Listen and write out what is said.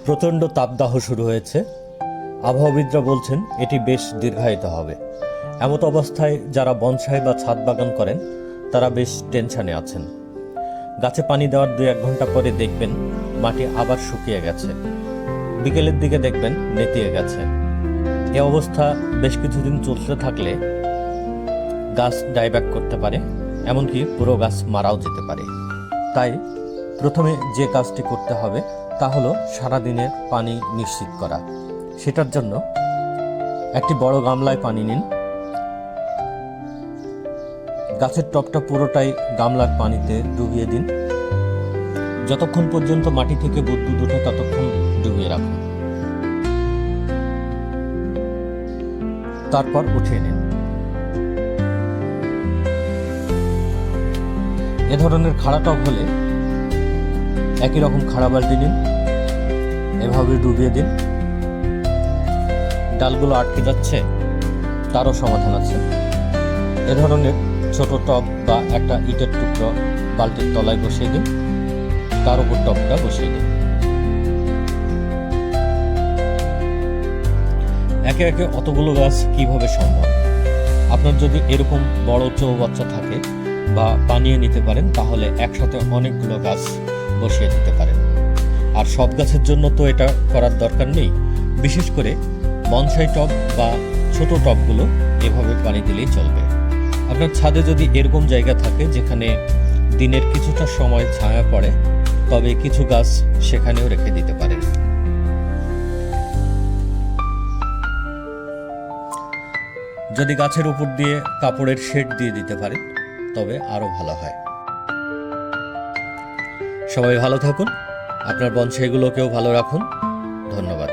প্রচণ্ড তাপদাহ শুরু হয়েছে। আবহাওয়াবিদরা বলছেন এটি বেশ দীর্ঘায়িত হবে। এমত অবস্থায় যারা বনসাই বা ছাদ বাগান করেন তারা বেশ টেনশনে আছেন। গাছে পানি দেওয়ার 2-1 ঘন্টা পরে দেখবেন মাটি আবার শুকিয়ে গেছে, বিকেলের দিকে দেখবেন নেতিয়ে গেছে। এ অবস্থা বেশ কিছুদিন চলতে থাকলে গাছ ডাইব্যাক করতে পারে, এমনকি পুরো গাছ মারাও যেতে পারে। তাই প্রথমে যে কাজটি করতে হবে তা হলো সারাদিনের পানি নিশ্চিত করা। সেটার জন্য একটি বড় গামলায় পানি নিন। গাছের টবটা পুরোটাই গামলার পানিতে ডুবিয়ে দিন। যতক্ষণ পর্যন্ত মাটি থেকে বুদবুদ ওঠে ততক্ষণ ডুবিয়ে রাখুন। তারপর উঠিয়ে নিন। এ ধরনের খাড়া টব হলে একই রকম খাড়া বালতি নিন, এভাবে ডুবিয়ে দিন। ডালগুলো আটকে যাচ্ছে, তারও সমাধান আছে। এ ধরনের ছোট টব বা একটা ইটের টুকরো বালতির তলায় বসিয়ে দিন, তার উপর টবটা বসিয়ে দিন। একে একে অতগুলো গাছ কিভাবে সম্ভব? আপনার যদি এরকম বড় চৌবাচ্চা থাকে বা বানিয়ে নিতে পারেন তাহলে একসাথে অনেকগুলো গাছ বসিয়ে দিতে পারেন। আর সব গাছের জন্য তো এটা করার দরকার নেই। বিশেষ করে বনসাই টব বা ছোট টবগুলো এভাবে পানি দিলেই চলবে। আপনার ছাদে যদি এরকম জায়গা থাকে যেখানে দিনের কিছুটা সময় ছায়া পড়ে, তবে কিছু গাছ সেখানেও রেখে দিতে পারেন। যদি গাছের উপর দিয়ে কাপড়ের শেড দিয়ে দিতে পারেন তবে আরো ভালো হয়। সবাই ভালো থাকুন, আপনার বনসাইগুলোকেও ভালো রাখুন। ধন্যবাদ।